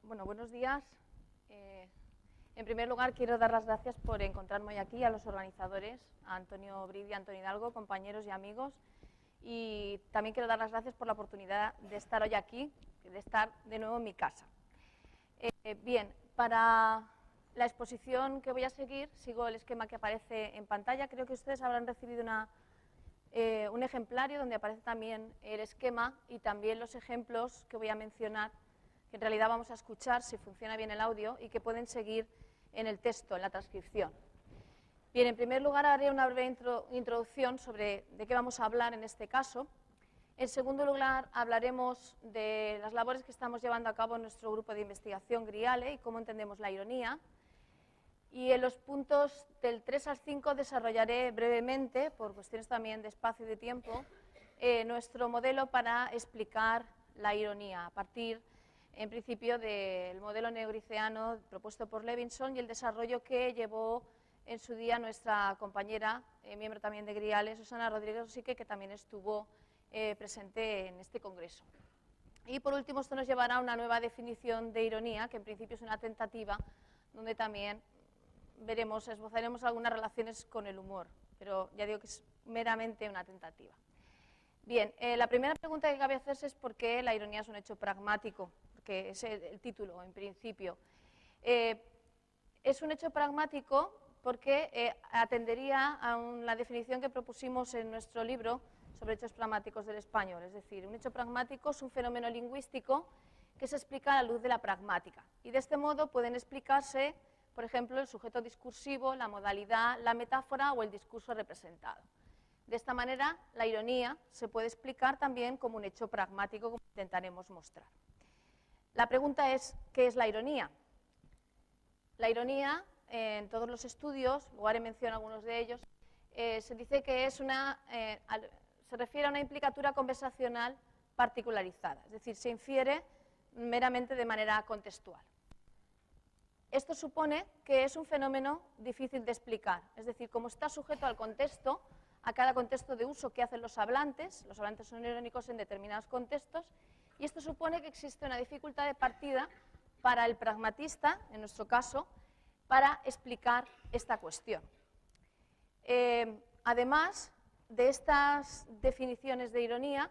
Bueno, buenos días. En primer lugar, quiero dar las gracias por encontrarme hoy aquí, a los organizadores, a Antonio Bridi y a Antonio Hidalgo, compañeros y amigos. Y también quiero dar las gracias por la oportunidad de estar hoy aquí, de estar de nuevo en mi casa. Bien, para la exposición que voy a seguir, sigo el esquema que aparece en pantalla. Creo que ustedes habrán recibido un ejemplario donde aparece también el esquema y también los ejemplos que voy a mencionar, que en realidad vamos a escuchar si funciona bien el audio y que pueden seguir en el texto, en la transcripción. Bien, en primer lugar haré una breve introducción sobre de qué vamos a hablar en este caso. En segundo lugar, hablaremos de las labores que estamos llevando a cabo en nuestro grupo de investigación GRIALE y cómo entendemos la ironía. Y en los puntos del 3 al 5 desarrollaré brevemente, por cuestiones también de espacio y de tiempo, nuestro modelo para explicar la ironía, a partir, en principio, del modelo neogriceano propuesto por Levinson y el desarrollo que llevó en su día nuestra compañera, miembro también de GRIALE, Susana Rodríguez Rosique, que también estuvo presente en este congreso. Y por último, esto nos llevará a una nueva definición de ironía, que en principio es una tentativa, donde también esbozaremos algunas relaciones con el humor, pero ya digo que es meramente una tentativa. Bien, la primera pregunta que cabe hacerse es por qué la ironía es un hecho pragmático, porque es el título en principio. Es un hecho pragmático porque atendería a la definición que propusimos en nuestro libro sobre hechos pragmáticos del español, es decir, un hecho pragmático es un fenómeno lingüístico que se explica a la luz de la pragmática, y de este modo pueden explicarse, por ejemplo, el sujeto discursivo, la modalidad, la metáfora o el discurso representado. De esta manera, la ironía se puede explicar también como un hecho pragmático, como intentaremos mostrar. La pregunta es, ¿qué es la ironía? La ironía, en todos los estudios, luego haré mención a algunos de ellos, se dice que es se refiere a una implicatura conversacional particularizada, es decir, se infiere meramente de manera contextual. Esto supone que es un fenómeno difícil de explicar, es decir, como está sujeto al contexto, a cada contexto de uso que hacen los hablantes son irónicos en determinados contextos, y esto supone que existe una dificultad de partida para el pragmatista, en nuestro caso, para explicar esta cuestión. Además de estas definiciones de ironía,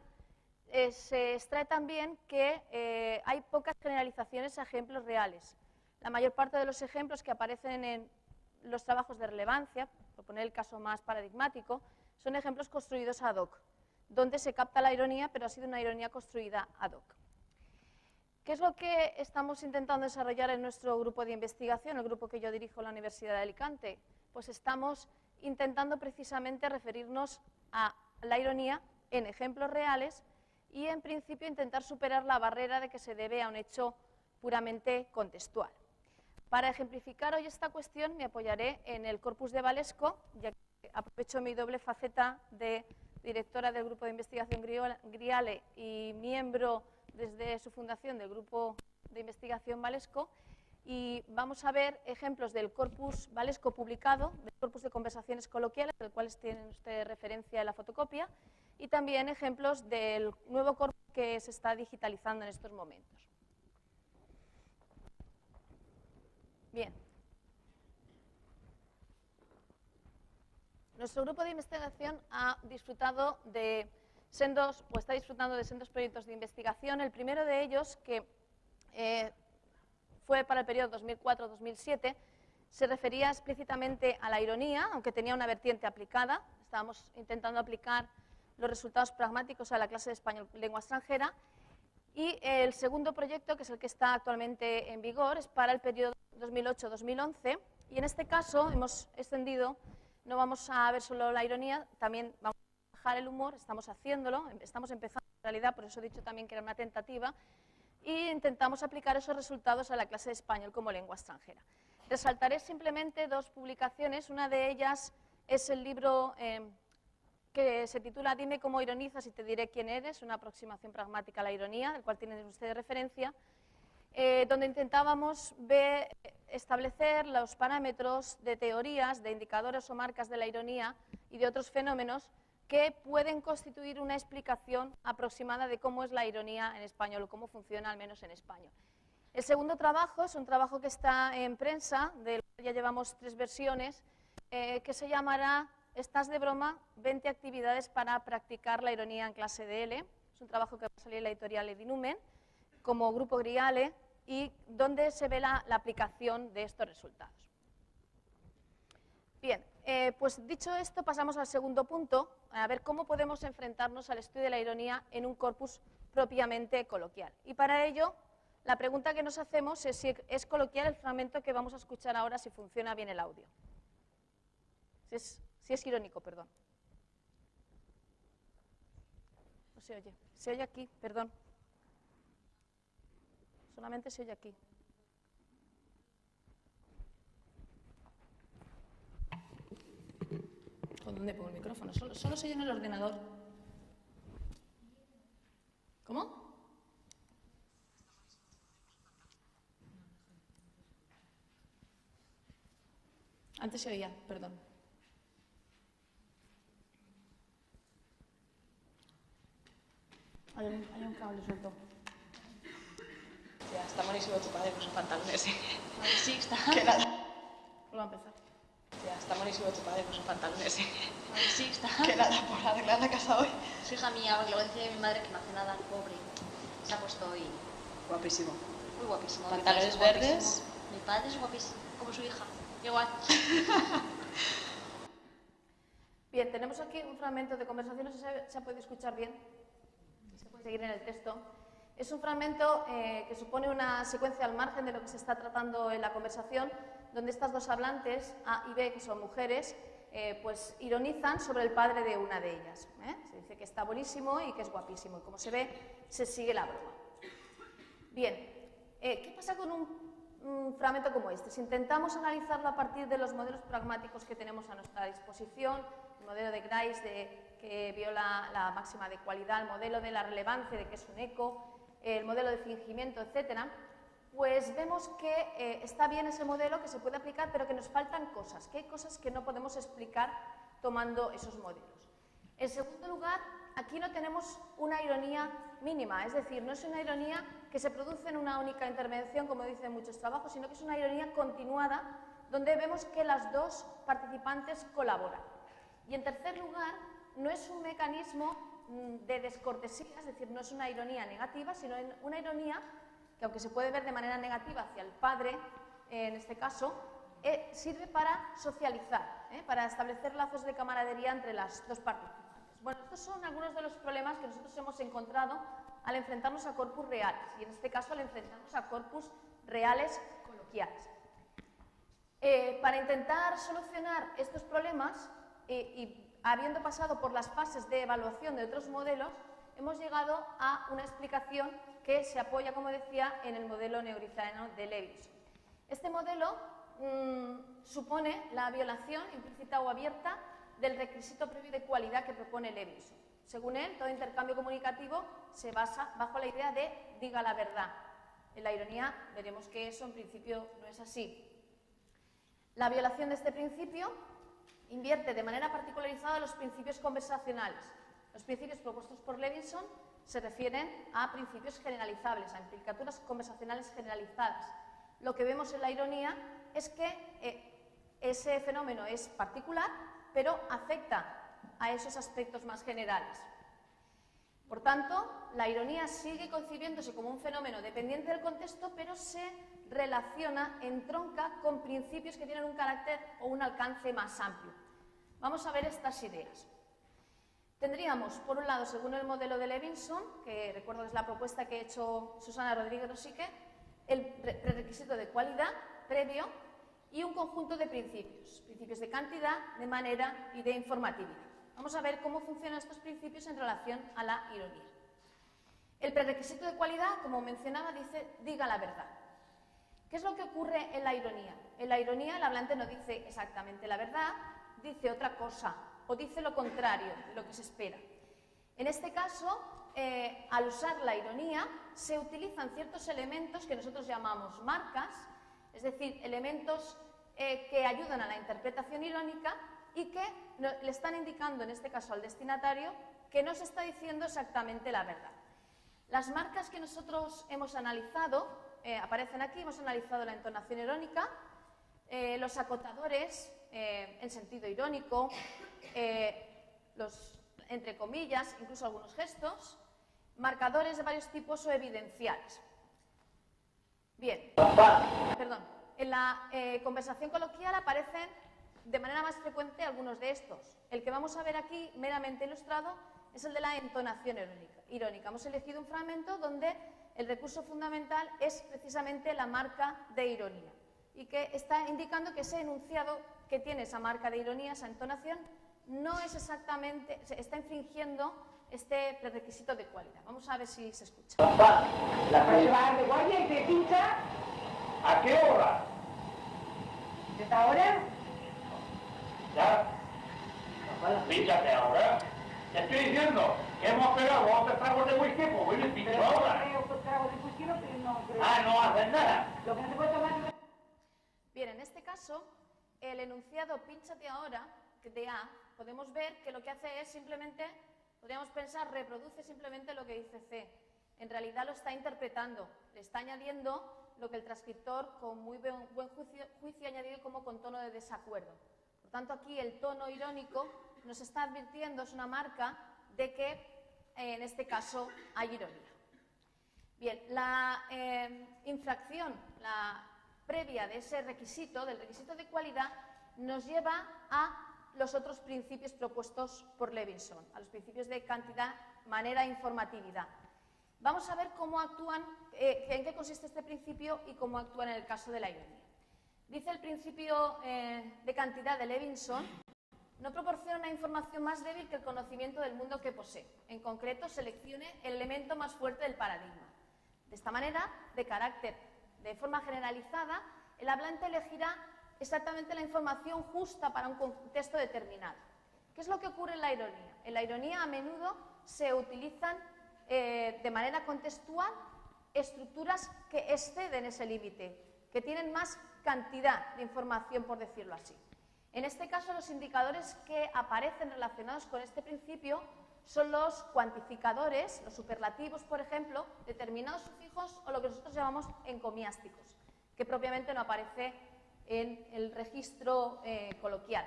se extrae también que hay pocas generalizaciones a ejemplos reales. La mayor parte de los ejemplos que aparecen en los trabajos de relevancia, por poner el caso más paradigmático, son ejemplos construidos ad hoc, donde se capta la ironía, pero ha sido una ironía construida ad hoc. ¿Qué es lo que estamos intentando desarrollar en nuestro grupo de investigación, el grupo que yo dirijo en la Universidad de Alicante? Pues estamos intentando precisamente referirnos a la ironía en ejemplos reales y, en principio, intentar superar la barrera de que se debe a un hecho puramente contextual. Para ejemplificar hoy esta cuestión me apoyaré en el corpus de Valesco, ya que aprovecho mi doble faceta de directora del Grupo de Investigación GRIALE y miembro desde su fundación del Grupo de Investigación Valesco, y vamos a ver ejemplos del corpus Valesco publicado, del corpus de conversaciones coloquiales, del cual tienen ustedes referencia en la fotocopia, y también ejemplos del nuevo corpus que se está digitalizando en estos momentos. Bien. Nuestro grupo de investigación ha disfrutado está disfrutando de sendos proyectos de investigación. El primero de ellos, que fue para el periodo 2004-2007, se refería explícitamente a la ironía, aunque tenía una vertiente aplicada. Estábamos intentando aplicar los resultados pragmáticos a la clase de español lengua extranjera. Y el segundo proyecto, que es el que está actualmente en vigor, es para el periodo 2008-2011, y en este caso hemos extendido, no vamos a ver solo la ironía, también vamos a trabajar el humor, estamos haciéndolo, estamos empezando en realidad, por eso he dicho también que era una tentativa, e intentamos aplicar esos resultados a la clase de español como lengua extranjera. Resaltaré simplemente dos publicaciones, una de ellas es el libro que se titula Dime cómo ironizas y te diré quién eres, una aproximación pragmática a la ironía, del cual tienen ustedes referencia, donde intentábamos establecer los parámetros de teorías, de indicadores o marcas de la ironía y de otros fenómenos que pueden constituir una explicación aproximada de cómo es la ironía en español o cómo funciona al menos en español. El segundo trabajo es un trabajo que está en prensa, del cual ya llevamos 3 versiones, que se llamará ¿Estás de broma? 20 actividades para practicar la ironía en clase de L. Es un trabajo que va a salir en la editorial Edinumen, como Grupo Griale, y donde se ve la aplicación de estos resultados. Bien, pues dicho esto, pasamos al segundo punto, a ver cómo podemos enfrentarnos al estudio de la ironía en un corpus propiamente coloquial. Y para ello, la pregunta que nos hacemos es si es coloquial el fragmento que vamos a escuchar ahora, si funciona bien el audio. Si es irónico, perdón. No se oye. Se oye aquí, perdón. Solamente se oye aquí. ¿O dónde pongo el micrófono? Solo se oye en el ordenador. ¿Cómo? Antes se oía, perdón. Hay un cable suelto. Ya, está buenísimo tu padre con sus pantalones. Sí, está. Que nada. Vuelvo a empezar. Ya, está buenísimo tu padre con sus pantalones. Sí, está. Que nada, por arreglar la casa hoy. Su hija mía, porque luego decía de mi madre que no hace nada, pobre. Se ha puesto hoy Guapísimo. muy guapísimo. Pantalones Mi padre es verdes. guapísimo. Mi padre es guapísimo, como su hija. Igual. Bien, tenemos aquí un fragmento de conversación, no sé si se puede escuchar bien, se puede seguir en el texto. Es un fragmento que supone una secuencia al margen de lo que se está tratando en la conversación, donde estas dos hablantes, A y B, que son mujeres, pues ironizan sobre el padre de una de ellas. Se dice que está buenísimo y que es guapísimo, y como se ve, se sigue la broma. Bien, ¿qué pasa con un fragmento como este? Si intentamos analizarlo a partir de los modelos pragmáticos que tenemos a nuestra disposición, el modelo de Grice, que viola la máxima de cualidad, el modelo de la relevancia, de que es un eco, el modelo de fingimiento, etcétera, pues vemos que está bien ese modelo, que se puede aplicar, pero que nos faltan cosas, que hay cosas que no podemos explicar tomando esos modelos. En segundo lugar, aquí no tenemos una ironía mínima, es decir, no es una ironía que se produce en una única intervención, como dicen muchos trabajos, sino que es una ironía continuada, donde vemos que las dos participantes colaboran. Y en tercer lugar, no es un mecanismo de descortesía, es decir, no es una ironía negativa, sino una ironía que, aunque se puede ver de manera negativa hacia el padre, en este caso, sirve para socializar, para establecer lazos de camaradería entre las dos participantes. Bueno, estos son algunos de los problemas que nosotros hemos encontrado al enfrentarnos a corpus reales, y en este caso al enfrentarnos a corpus reales coloquiales. Para intentar solucionar estos problemas, y habiendo pasado por las fases de evaluación de otros modelos, hemos llegado a una explicación que se apoya, como decía, en el modelo neuriziano de Levinson. Este modelo supone la violación implícita o abierta del requisito previo de cualidad que propone Levinson. Según él, todo intercambio comunicativo se basa bajo la idea de diga la verdad. En la ironía veremos que eso en principio no es así. La violación de este principio invierte de manera particularizada los principios conversacionales. Los principios propuestos por Levinson se refieren a principios generalizables, a implicaturas conversacionales generalizadas. Lo que vemos en la ironía es que ese fenómeno es particular, pero afecta a esos aspectos más generales. Por tanto, la ironía sigue concibiéndose como un fenómeno dependiente del contexto, pero se relaciona, entronca con principios que tienen un carácter o un alcance más amplio. Vamos a ver estas ideas. Tendríamos, por un lado, según el modelo de Levinson, que recuerdo que es la propuesta que ha hecho Susana Rodríguez Rosique, el prerequisito de cualidad previo y un conjunto de principios, principios de cantidad, de manera y de informatividad. Vamos a ver cómo funcionan estos principios en relación a la ironía. El prerequisito de cualidad, como mencionaba, dice, diga la verdad. ¿Qué es lo que ocurre en la ironía? En la ironía el hablante no dice exactamente la verdad, dice otra cosa o dice lo contrario de lo que se espera. En este caso, al usar la ironía, se utilizan ciertos elementos que nosotros llamamos marcas, es decir, elementos que ayudan a la interpretación irónica y que le están indicando, en este caso al destinatario, que no se está diciendo exactamente la verdad. Las marcas que nosotros hemos analizado aparecen aquí, hemos analizado la entonación irónica, los acotadores en sentido irónico, los entre comillas, incluso algunos gestos, marcadores de varios tipos o evidenciales. Bien, perdón, en la conversación coloquial aparecen de manera más frecuente algunos de estos. El que vamos a ver aquí, meramente ilustrado, es el de la entonación irónica. Hemos elegido un fragmento donde el recurso fundamental es precisamente la marca de ironía y que está indicando que ese enunciado que tiene esa marca de ironía, esa entonación, no es exactamente, está infringiendo este prerequisito de cualidad. Vamos a ver si se escucha. La prueba de guardia y se pincha. ¿A qué hora? ¿Desde ahora? Ya. Píchate ahora. Te estoy diciendo que hemos pegado 11 tragos de whisky, pues voy a pincho ahora. Ah, no hacen nada. Lo que no se puede tomar. Bien, en este caso, el enunciado pínchate ahora, de A, podemos ver que lo que hace es simplemente, podríamos pensar, reproduce simplemente lo que dice C. En realidad lo está interpretando, le está añadiendo lo que el transcriptor con muy buen juicio ha añadido como con tono de desacuerdo. Por tanto, aquí el tono irónico nos está advirtiendo, es una marca de que en este caso hay ironía. Bien, la infracción, la previa de ese requisito, del requisito de cualidad, nos lleva a los otros principios propuestos por Levinson, a los principios de cantidad, manera e informatividad. Vamos a ver cómo actúan, en qué consiste este principio y cómo actúan en el caso de la ironía. Dice el principio de cantidad de Levinson, no proporciona una información más débil que el conocimiento del mundo que posee. En concreto, seleccione el elemento más fuerte del paradigma. De esta manera, de forma generalizada, el hablante elegirá exactamente la información justa para un contexto determinado. ¿Qué es lo que ocurre en la ironía? En la ironía a menudo se utilizan de manera contextual estructuras que exceden ese límite, que tienen más cantidad de información, por decirlo así. En este caso, los indicadores que aparecen relacionados con este principio son los cuantificadores, los superlativos, por ejemplo, determinados sufijos o lo que nosotros llamamos encomiásticos, que propiamente no aparece en el registro coloquial.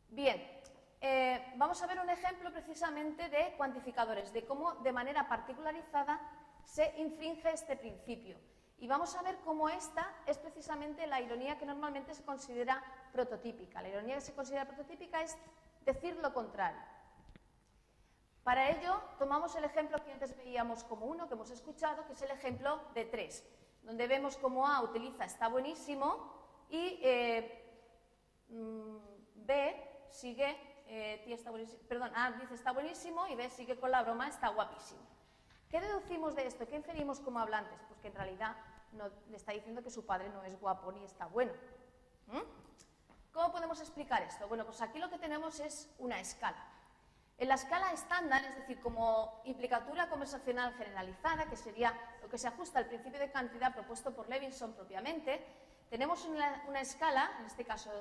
Bien, vamos a ver un ejemplo precisamente de cuantificadores, de cómo de manera particularizada se infringe este principio. Y vamos a ver cómo esta es precisamente la ironía que normalmente se considera prototípica. La ironía que se considera prototípica es decir lo contrario. Para ello, tomamos el ejemplo que antes veíamos como 1, que hemos escuchado, que es el ejemplo de 3, donde vemos cómo A utiliza está buenísimo y B sigue, A dice está buenísimo y B sigue con la broma está guapísimo. ¿Qué deducimos de esto? ¿Qué inferimos como hablantes? Pues que en realidad no, le está diciendo que su padre no es guapo ni está bueno. ¿Cómo podemos explicar esto? Bueno, pues aquí lo que tenemos es una escala. En la escala estándar, es decir, como implicatura conversacional generalizada, que sería lo que se ajusta al principio de cantidad propuesto por Levinson propiamente, tenemos una escala, en este caso,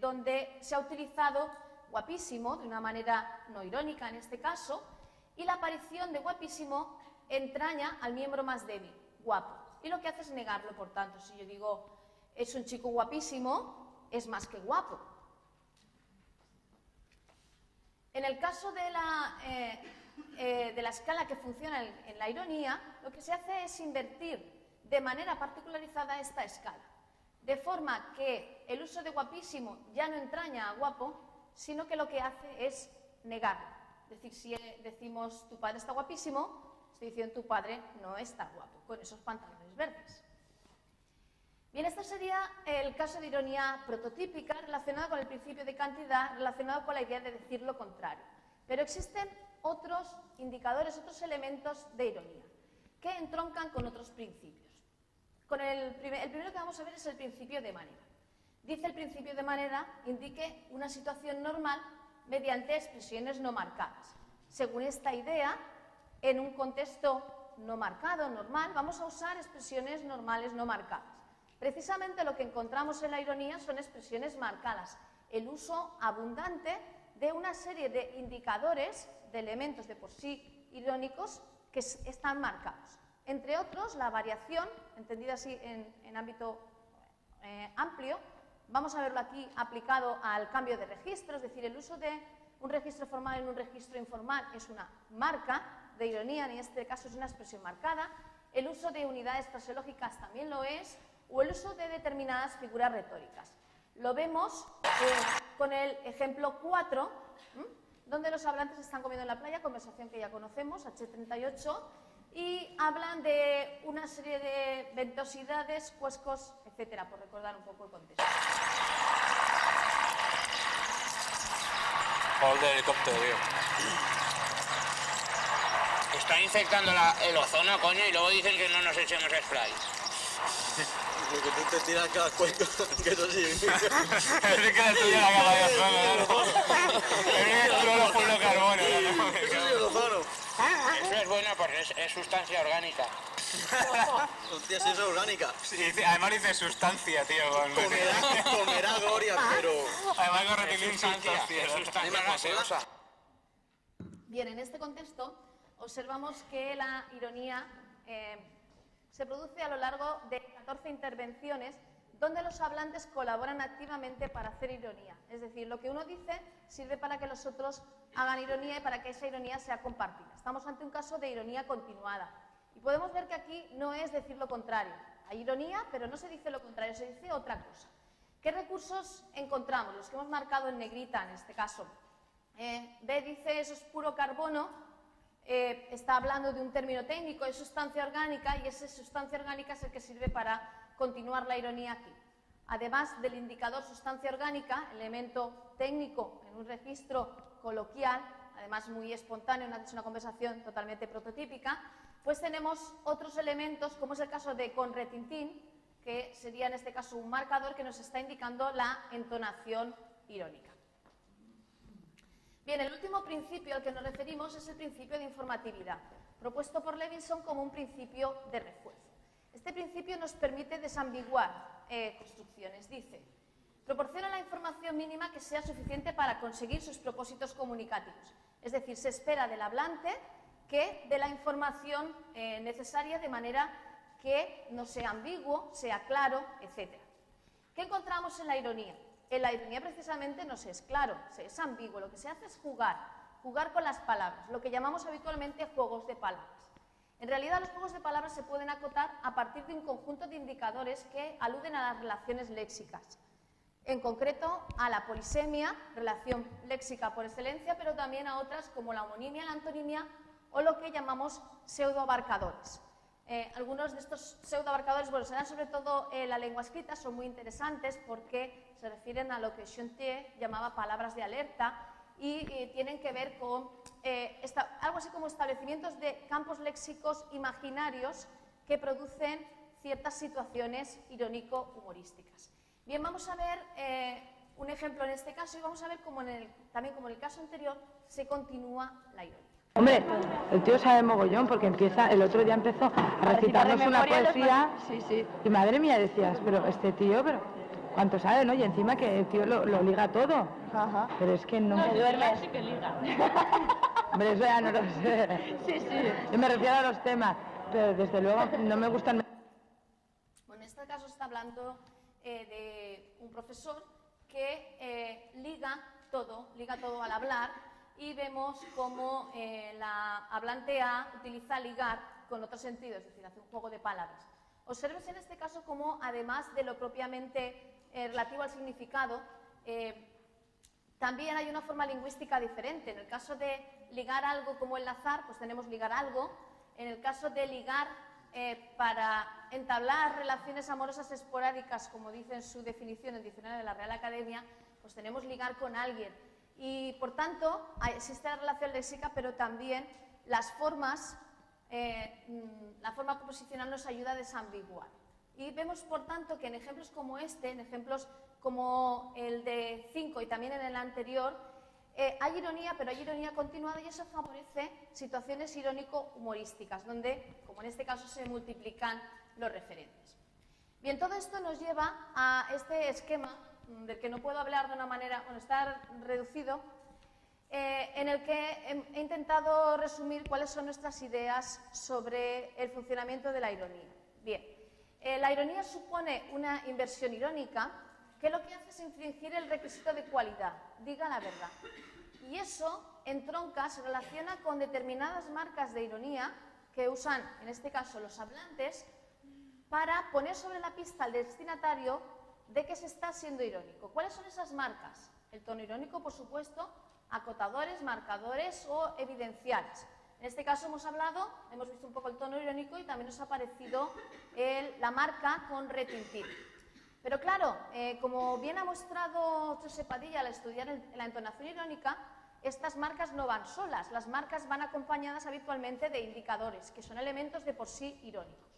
donde se ha utilizado guapísimo, de una manera no irónica en este caso, y la aparición de guapísimo entraña al miembro más débil, guapo. Y lo que hace es negarlo, por tanto. Si yo digo, es un chico guapísimo, es más que guapo. En el caso de la escala que funciona en la ironía, lo que se hace es invertir de manera particularizada esta escala, de forma que el uso de guapísimo ya no entraña a guapo, sino que lo que hace es negarlo. Es decir, si decimos tu padre está guapísimo, estoy diciendo tu padre no está guapo, con esos pantalones verdes. Bien, este sería el caso de ironía prototípica relacionado con el principio de cantidad, relacionado con la idea de decir lo contrario. Pero existen otros indicadores, otros elementos de ironía, que entroncan con otros principios. El primero que vamos a ver es el principio de manera. Dice el principio de manera, indique una situación normal mediante expresiones no marcadas. Según esta idea, en un contexto no marcado, normal, vamos a usar expresiones normales no marcadas. Precisamente lo que encontramos en la ironía son expresiones marcadas, el uso abundante de una serie de indicadores, de elementos de por sí irónicos que están marcados. Entre otros, la variación, entendida así en ámbito amplio, vamos a verlo aquí aplicado al cambio de registro, es decir, el uso de un registro formal en un registro informal es una marca de ironía, en este caso es una expresión marcada, el uso de unidades fraseológicas también lo es, o el uso de determinadas figuras retóricas. Lo vemos con el ejemplo 4, donde los hablantes están comiendo en la playa, conversación que ya conocemos, H38, y hablan de una serie de ventosidades, cuescos, etcétera, por recordar un poco el contexto. Gol de helicóptero, tío. Están infectando el ozono, coño, y luego dicen que no nos echemos spray. Porque tú te tiras cada cuenco, que eso sí. Es que le tuya la capa de ozono, es cloro de carbono. Eso sí es ozono. Eso es bueno porque es sustancia orgánica. Hostia, si es orgánica. Sí, además dice sustancia, tío. Comerá gloria, pero... Además lo repetí Es sustancia gaseosa. Bien, en este contexto observamos que la ironía se produce a lo largo de 14 intervenciones donde los hablantes colaboran activamente para hacer ironía. Es decir, lo que uno dice sirve para que los otros hagan ironía y para que esa ironía sea compartida. Estamos ante un caso de ironía continuada. Y podemos ver que aquí no es decir lo contrario. Hay ironía, pero no se dice lo contrario, se dice otra cosa. ¿Qué recursos encontramos? Los que hemos marcado en negrita en este caso. B dice eso es puro carbono, está hablando de un término técnico, es sustancia orgánica, y esa sustancia orgánica es el que sirve para continuar la ironía aquí. Además del indicador sustancia orgánica, elemento técnico en un registro coloquial, además muy espontáneo, es una conversación totalmente prototípica, pues tenemos otros elementos, como es el caso de con retintín, que sería en este caso un marcador que nos está indicando la entonación irónica. Bien, el último principio al que nos referimos es el principio de informatividad, propuesto por Levinson como un principio de refuerzo. Este principio nos permite desambiguar construcciones. Dice, proporciona la información mínima que sea suficiente para conseguir sus propósitos comunicativos. Es decir, se espera del hablante que dé la información necesaria de manera que no sea ambiguo, sea claro, etc. ¿Qué encontramos en la ironía? En la ironía precisamente no se es claro, se es ambiguo. Lo que se hace es jugar con las palabras, lo que llamamos habitualmente juegos de palabras. En realidad los juegos de palabras se pueden acotar a partir de un conjunto de indicadores que aluden a las relaciones léxicas. En concreto a la polisemia, relación léxica por excelencia, pero también a otras como la homonimia, la antonimia o lo que llamamos pseudoabarcadores. Algunos de estos pseudoabarcadores, bueno, serán sobre todo la lengua escrita, son muy interesantes porque se refieren a lo que Chantier llamaba palabras de alerta y tienen que ver con algo así como establecimientos de campos léxicos imaginarios que producen ciertas situaciones irónico-humorísticas. Bien, vamos a ver un ejemplo en este caso y vamos a ver cómo también como en el caso anterior se continúa la ironía. Hombre, el tío sabe mogollón porque el otro día empezó a recitarnos una poesía. Sí. Y madre mía, decías, pero este tío, ¿cuánto sabe, no? Y encima que el tío lo liga todo. Ajá. Pero es que no me duerme. Sí que liga. Hombre, eso ya no lo sé. Sí. Yo me refiero a los temas, pero desde luego no me gustan. Bueno, en este caso está hablando de un profesor que liga todo al hablar. Y vemos cómo la hablante A utiliza ligar con otro sentido, es decir, hace un juego de palabras. Observes en este caso cómo, además de lo propiamente relativo al significado, también hay una forma lingüística diferente. En el caso de ligar algo como enlazar, pues tenemos ligar algo. En el caso de ligar para entablar relaciones amorosas esporádicas, como dice en su definición en el diccionario de la Real Academia, pues tenemos ligar con alguien. Y, por tanto, existe la relación léxica, pero también las formas, la forma composicional nos ayuda a desambiguar. Y vemos, por tanto, que en ejemplos como este, en ejemplos como el de 5 y también en el anterior, hay ironía, pero hay ironía continuada y eso favorece situaciones irónico-humorísticas, donde, como en este caso, se multiplican los referentes. Bien, todo esto nos lleva a este esquema del que no puedo hablar de una manera, está reducido, en el que he intentado resumir cuáles son nuestras ideas sobre el funcionamiento de la ironía. Bien, la ironía supone una inversión irónica que lo que hace es infringir el requisito de cualidad, diga la verdad. Y eso entronca, se relaciona con determinadas marcas de ironía que usan, en este caso, los hablantes, para poner sobre la pista al destinatario de que se está siendo irónico. ¿Cuáles son esas marcas? El tono irónico, por supuesto, acotadores, marcadores o evidenciales. En este caso hemos visto un poco el tono irónico y también nos ha aparecido la marca con retintín. Pero claro, como bien ha mostrado Josep Padilla al estudiar la entonación irónica, estas marcas no van solas, las marcas van acompañadas habitualmente de indicadores, que son elementos de por sí irónicos.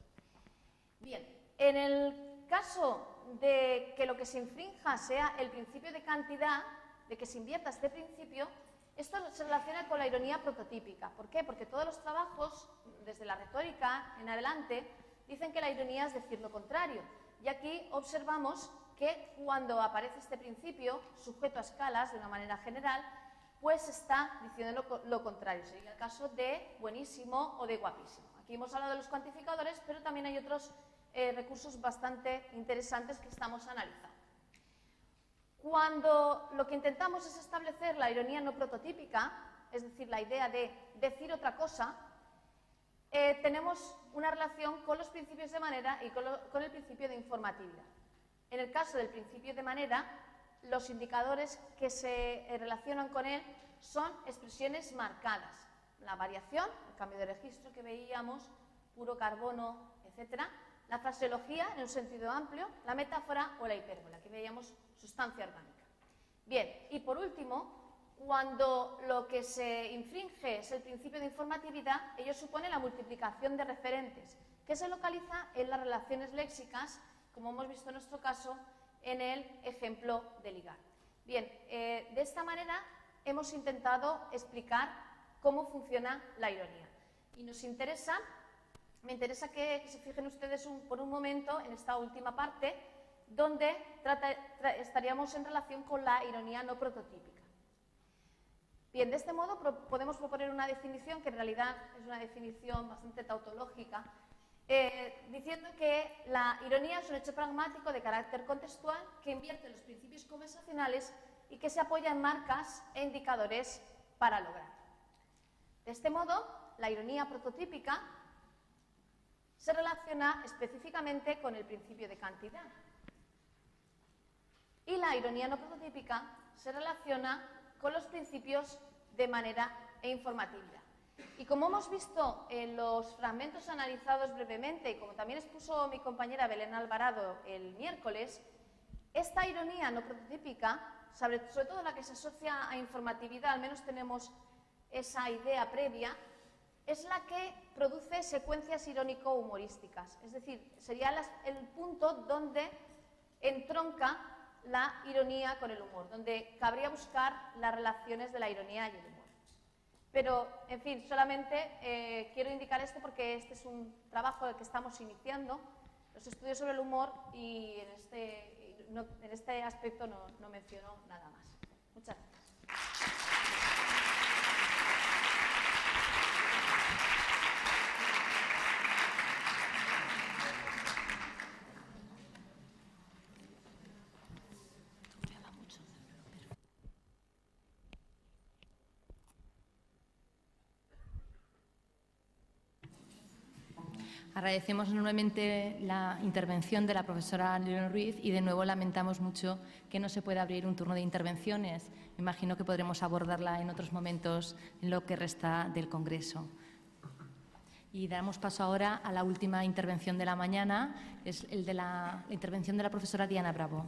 Bien, en el caso de que lo que se infrinja sea el principio de cantidad, de que se invierta este principio, esto se relaciona con la ironía prototípica. ¿Por qué? Porque todos los trabajos, desde la retórica en adelante, dicen que la ironía es decir lo contrario. Y aquí observamos que cuando aparece este principio, sujeto a escalas de una manera general, pues está diciendo lo contrario. Sería el caso de buenísimo o de guapísimo. Aquí hemos hablado de los cuantificadores, pero también hay otros recursos bastante interesantes que estamos analizando. Cuando lo que intentamos es establecer la ironía no prototípica, es decir, la idea de decir otra cosa, tenemos una relación con los principios de manera y con el principio de informatividad. En el caso del principio de manera, los indicadores que se relacionan con él son expresiones marcadas. La variación, el cambio de registro que veíamos, puro carbono, etc. La fraseología, en un sentido amplio, la metáfora o la hipérbola, que veíamos sustancia orgánica. Bien, y por último, cuando lo que se infringe es el principio de informatividad, ello supone la multiplicación de referentes, que se localiza en las relaciones léxicas, como hemos visto en nuestro caso, en el ejemplo de ligar. Bien, de esta manera hemos intentado explicar cómo funciona la ironía. Y me interesa que se fijen ustedes por un momento en esta última parte, donde estaríamos en relación con la ironía no prototípica. Bien, de este modo podemos proponer una definición que en realidad es una definición bastante tautológica, diciendo que la ironía es un hecho pragmático de carácter contextual que invierte los principios conversacionales y que se apoya en marcas e indicadores para lograrlo. De este modo, la ironía prototípica se relaciona específicamente con el principio de cantidad. Y la ironía no prototípica se relaciona con los principios de manera e informatividad. Y como hemos visto en los fragmentos analizados brevemente, y como también expuso mi compañera Belén Alvarado el miércoles, esta ironía no prototípica, sobre todo la que se asocia a informatividad, al menos tenemos esa idea previa, es la que produce secuencias irónico-humorísticas. Es decir, sería el punto donde entronca la ironía con el humor, donde cabría buscar las relaciones de la ironía y el humor. Pero, en fin, solamente quiero indicar esto porque este es un trabajo que estamos iniciando, los estudios sobre el humor, y en este aspecto no menciono nada más. Muchas gracias. Agradecemos enormemente la intervención de la profesora Leonor Ruiz y de nuevo lamentamos mucho que no se pueda abrir un turno de intervenciones. Me imagino que podremos abordarla en otros momentos en lo que resta del Congreso. Y damos paso ahora a la última intervención de la mañana, es la intervención de la profesora Diana Bravo.